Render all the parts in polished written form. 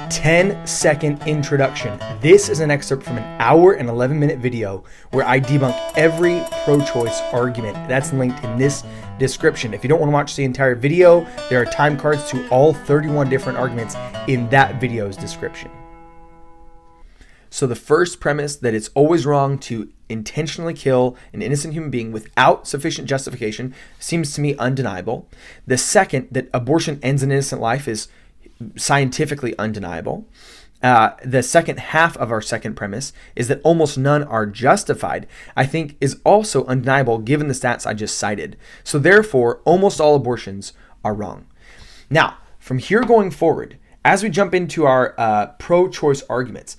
10-second introduction. This is an excerpt from an hour and 11-minute video where I debunk every pro-choice argument. That's linked in this description. If you don't want to watch the entire video, there are time cards to all 31 different arguments in that video's description. So the first premise, that it's always wrong to intentionally kill an innocent human being without sufficient justification, seems to me undeniable. The second, that abortion ends an innocent life, is scientifically undeniable. The second half of our second premise is that almost none are justified, I think is also undeniable given the stats I just cited. So therefore, almost all abortions are wrong. Now, from here going forward, as we jump into our pro-choice arguments,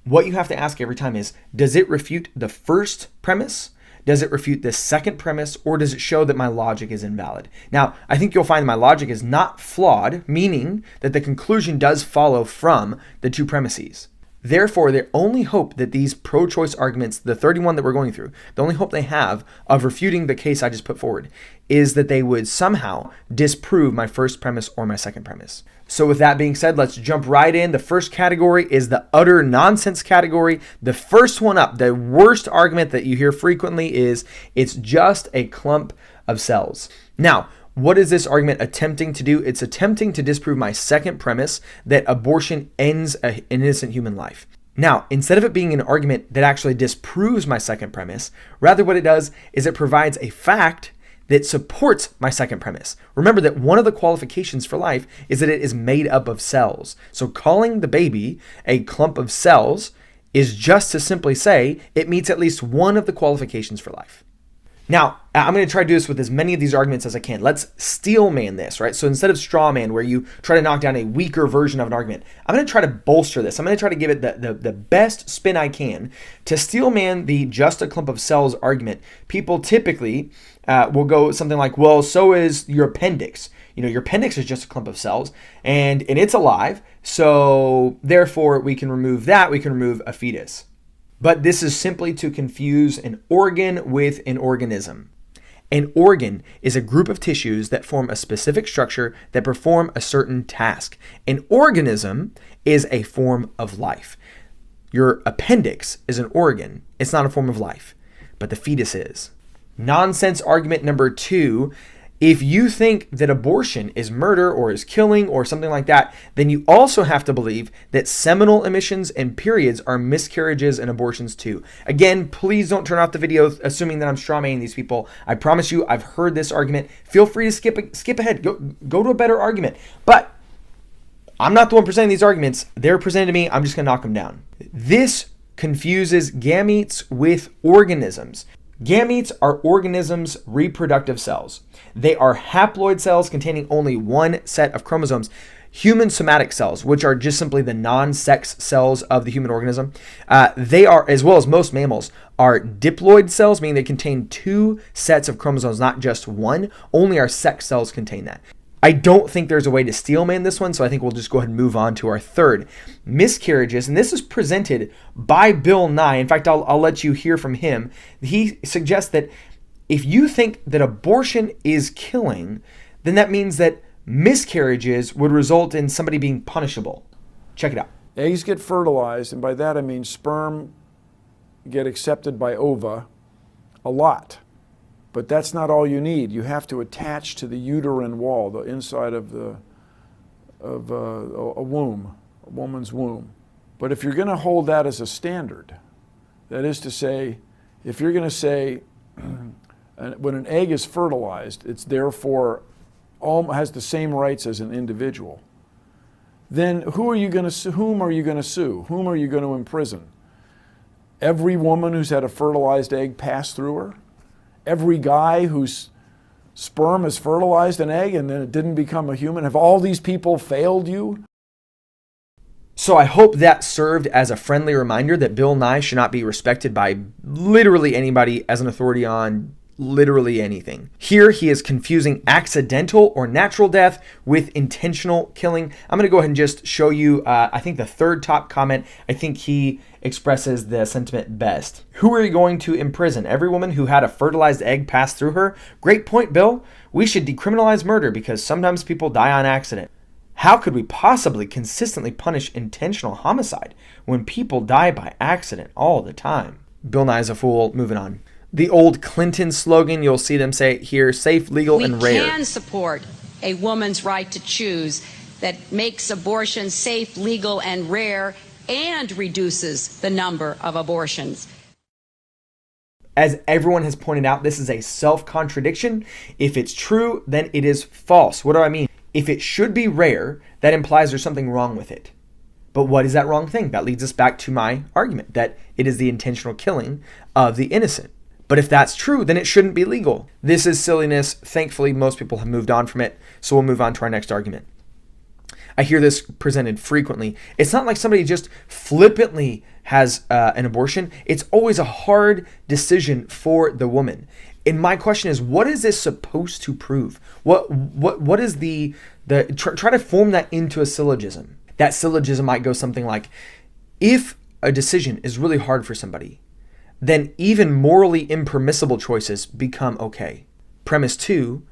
what you have to ask every time is, does it refute the first premise? Does it refute the second premise? Or does it show that my logic is invalid? Now, I think you'll find that my logic is not flawed, meaning that the conclusion does follow from the two premises. Therefore, the only hope that these pro-choice arguments, the 31 that we're going through, the only hope they have of refuting the case I just put forward is that they would somehow disprove my first premise or my second premise. So with that being said, let's jump right in. The first category is the utter nonsense category. The first one up, the worst argument that you hear frequently is, it's just a clump of cells. Now, what is this argument attempting to do? It's attempting to disprove my second premise, that abortion ends an innocent human life. Now, instead of it being an argument that actually disproves my second premise, rather what it does is it provides a fact that supports my second premise. Remember that one of the qualifications for life is that it is made up of cells. So calling the baby a clump of cells is just to simply say it meets at least one of the qualifications for life. Now, I'm going to try to do this with as many of these arguments as I can. Let's steel man this, right? So instead of straw man, where you try to knock down a weaker version of an argument, I'm going to try to bolster this. I'm going to try to give it the best spin I can. To steel man the just a clump of cells argument, people typically will go something like, well, so is your appendix. You know, your appendix is just a clump of cells and it's alive. So therefore we can remove that. We can remove a fetus. But this is simply to confuse an organ with an organism. An organ is a group of tissues that form a specific structure that perform a certain task. An organism is a form of life. Your appendix is an organ. It's not a form of life, but the fetus is. Nonsense argument number 2. If you think that abortion is murder or is killing or something like that, then you also have to believe that seminal emissions and periods are miscarriages and abortions too. Again, please don't turn off the video assuming that I'm strawmanning these people. I promise you, I've heard this argument. Feel free to skip ahead. Go to a better argument. But I'm not the one presenting these arguments. They're presented to me. I'm just going to knock them down. This confuses gametes with organisms. Gametes are organisms' reproductive cells. They are haploid cells containing only one set of chromosomes. Human somatic cells, which are just simply the non-sex cells of the human organism, they are, as well as most mammals, are diploid cells, meaning they contain two sets of chromosomes, not just one. Only our sex cells contain that. I don't think there's a way to steel man this one, so I think we'll just go ahead and move on to our third. Miscarriages, and this is presented by Bill Nye. In fact, I'll let you hear from him. He suggests that if you think that abortion is killing, then that means that miscarriages would result in somebody being punishable. Check it out. Eggs get fertilized, and by that I mean sperm get accepted by ova a lot. But that's not all you need. You have to attach to the uterine wall, the inside of a womb, a woman's womb. But if you're going to hold that as a standard, that is to say, if you're going to say when an egg is fertilized, it's therefore has the same rights as an individual, then whom are you going to sue? Whom are you going to imprison? Every woman who's had a fertilized egg pass through her? Every guy whose sperm has fertilized an egg and then it didn't become a human? Have all these people failed you? So I hope that served as a friendly reminder that Bill Nye should not be respected by literally anybody as an authority on literally anything. Here he is confusing accidental or natural death with intentional killing. I'm going to go ahead and just show you, I think the third top comment. I think he expresses the sentiment best. Who are you going to imprison? Every woman who had a fertilized egg pass through her? Great point, Bill. We should decriminalize murder because sometimes people die on accident. How could we possibly consistently punish intentional homicide when people die by accident all the time? Bill Nye's a fool. Moving on. The old Clinton slogan, you'll see them say it here, safe, legal, and rare. We can support a woman's right to choose that makes abortion safe, legal, and rare, and reduces the number of abortions. As everyone has pointed out, this is a self-contradiction. If it's true, then it is false. What do I mean? If it should be rare, that implies there's something wrong with it. But what is that wrong thing? That leads us back to my argument that it is the intentional killing of the innocent. But if that's true, then it shouldn't be legal. This is silliness. Thankfully, most people have moved on from it. So we'll move on to our next argument. I hear this presented frequently. It's not like somebody just flippantly has an abortion. It's always a hard decision for the woman. And my question is, what is this supposed to prove? What is try to form that into a syllogism. That syllogism might go something like, if a decision is really hard for somebody, then even morally impermissible choices become okay. Premise 2,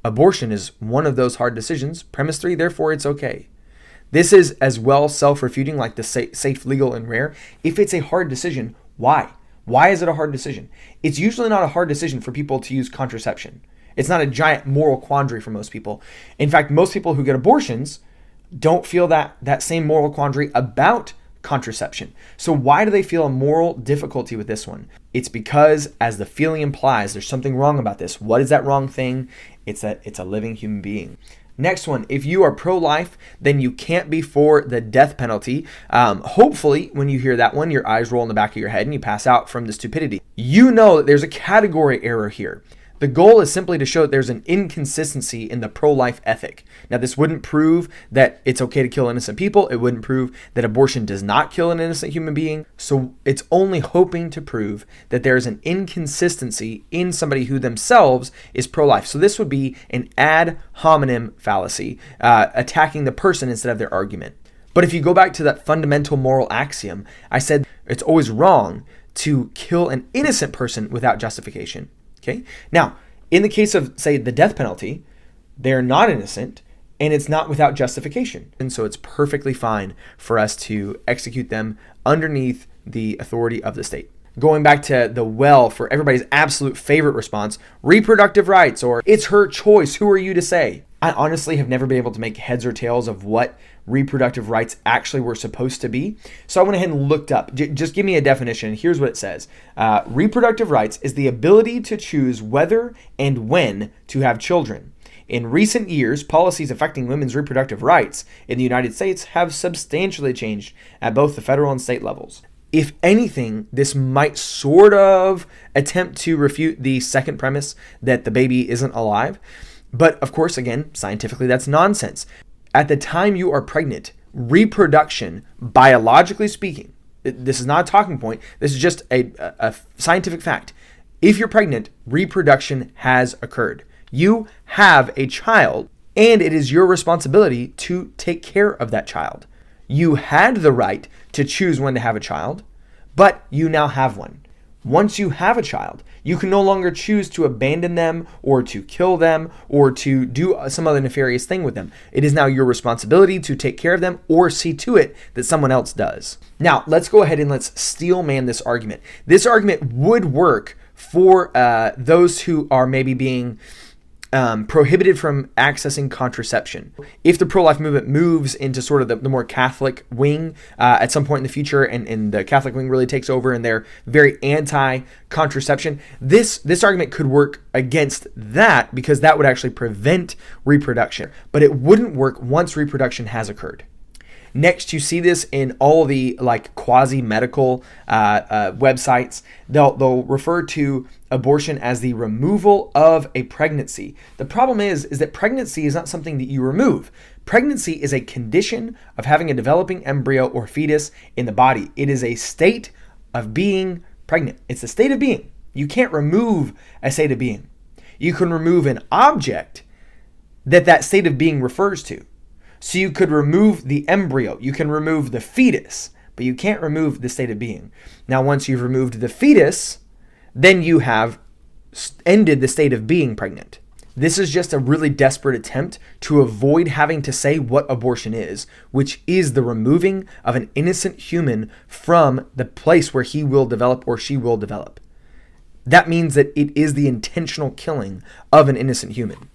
abortion is one of those hard decisions. Premise 3, therefore it's okay. This is as well self-refuting like the safe, legal, and rare. If it's a hard decision, why? Why is it a hard decision? It's usually not a hard decision for people to use contraception. It's not a giant moral quandary for most people. In fact, most people who get abortions don't feel that same moral quandary about contraception. So why do they feel a moral difficulty with this one? It's because, as the feeling implies, there's something wrong about this. What is that wrong thing? It's that it's a living human being. Next one, if you are pro-life, then you can't be for the death penalty. Hopefully, when you hear that one, your eyes roll in the back of your head and you pass out from the stupidity. You know that there's a category error here. The goal is simply to show that there's an inconsistency in the pro-life ethic. Now, this wouldn't prove that it's okay to kill innocent people. It wouldn't prove that abortion does not kill an innocent human being. So it's only hoping to prove that there's an inconsistency in somebody who themselves is pro-life. So this would be an ad hominem fallacy, attacking the person instead of their argument. But if you go back to that fundamental moral axiom, I said it's always wrong to kill an innocent person without justification. Okay. Now, in the case of, say, the death penalty, they're not innocent and it's not without justification. And so it's perfectly fine for us to execute them underneath the authority of the state. Going back to the for everybody's absolute favorite response, reproductive rights, or it's her choice. Who are you to say? I honestly have never been able to make heads or tails of what reproductive rights actually were supposed to be. So I went ahead and looked up. Just give me a definition. Here's what it says. Reproductive rights is the ability to choose whether and when to have children. In recent years, policies affecting women's reproductive rights in the United States have substantially changed at both the federal and state levels. If anything, this might sort of attempt to refute the second premise that the baby isn't alive. But of course, again, scientifically, that's nonsense. At the time you are pregnant, reproduction, biologically speaking, this is not a talking point. This is just a scientific fact. If you're pregnant, reproduction has occurred. You have a child, and it is your responsibility to take care of that child. You had the right to choose when to have a child, but you now have one. Once you have a child, you can no longer choose to abandon them or to kill them or to do some other nefarious thing with them. It is now your responsibility to take care of them or see to it that someone else does. Now, let's go ahead and let's steel man this argument. This argument would work for those who are maybe being prohibited from accessing contraception. If the pro-life movement moves into sort of the more Catholic wing at some point in the future, and the Catholic wing really takes over and they're very anti-contraception, this argument could work against that because that would actually prevent reproduction. But it wouldn't work once reproduction has occurred. Next, you see this in all the like quasi-medical websites. They'll refer to abortion as the removal of a pregnancy. The problem is that pregnancy is not something that you remove. Pregnancy is a condition of having a developing embryo or fetus in the body. It is a state of being pregnant. It's a state of being. You can't remove a state of being. You can remove an object that state of being refers to. So you could remove the embryo, you can remove the fetus, but you can't remove the state of being. Now, once you've removed the fetus, then you have ended the state of being pregnant. This is just a really desperate attempt to avoid having to say what abortion is, which is the removing of an innocent human from the place where he will develop or she will develop. That means that it is the intentional killing of an innocent human.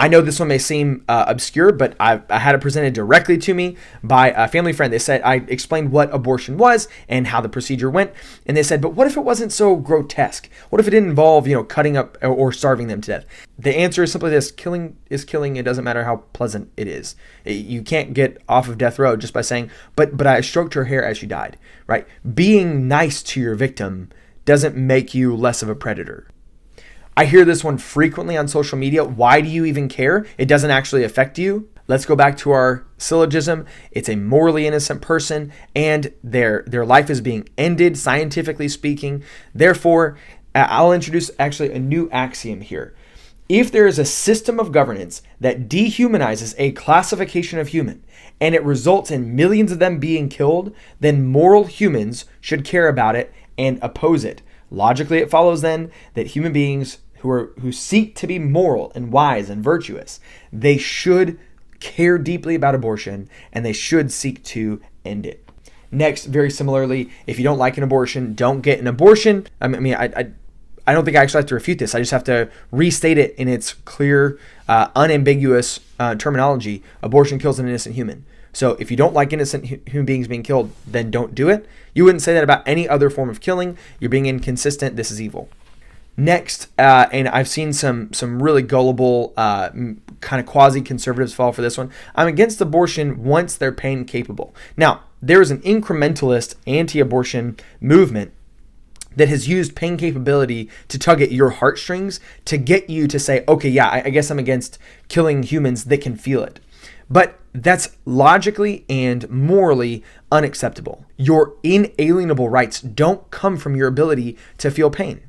I know this one may seem obscure, but I had it presented directly to me by a family friend. They said, I explained what abortion was and how the procedure went. And they said, but what if it wasn't so grotesque? What if it didn't involve, cutting up or starving them to death? The answer is simply this: killing is killing. It doesn't matter how pleasant it is. You can't get off of death row just by saying, but I stroked her hair as she died, right? Being nice to your victim doesn't make you less of a predator. I hear this one frequently on social media. Why do you even care? It doesn't actually affect you. Let's go back to our syllogism. It's a morally innocent person, and their life is being ended, scientifically speaking. Therefore, I'll introduce actually a new axiom here. If there is a system of governance that dehumanizes a classification of human, and it results in millions of them being killed, then moral humans should care about it and oppose it. Logically, it follows then that human beings who seek to be moral and wise and virtuous, they should care deeply about abortion and they should seek to end it. Next, very similarly, if you don't like an abortion, don't get an abortion. I don't think I actually have to refute this. I just have to restate it in its clear, unambiguous terminology. Abortion kills an innocent human. So if you don't like innocent human beings being killed, then don't do it. You wouldn't say that about any other form of killing. You're being inconsistent. This is evil. Next, and I've seen some really gullible kind of quasi-conservatives fall for this one. I'm against abortion once they're pain capable. Now, there is an incrementalist anti-abortion movement that has used pain capability to tug at your heartstrings to get you to say, okay, yeah, I guess I'm against killing humans that can feel it. But that's logically and morally unacceptable. Your inalienable rights don't come from your ability to feel pain.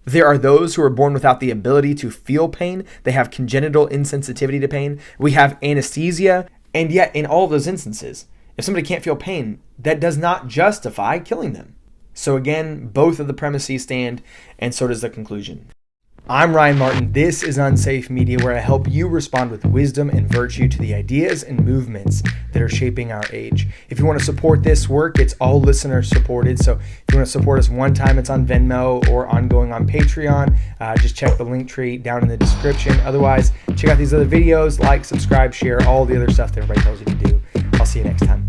There are those who are born without the ability to feel pain. They have congenital insensitivity to pain. We have anesthesia. And yet, in all of those instances, if somebody can't feel pain, that does not justify killing them. So again, both of the premises stand, and so does the conclusion. I'm Ryan Martin. This is Unsafe Media, where I help you respond with wisdom and virtue to the ideas and movements that are shaping our age. If you want to support this work, it's all listener supported. So if you want to support us one time, it's on Venmo or ongoing on Patreon. Just check the link tree down in the description. Otherwise, check out these other videos, like, subscribe, share, all the other stuff that everybody tells you to do. I'll see you next time.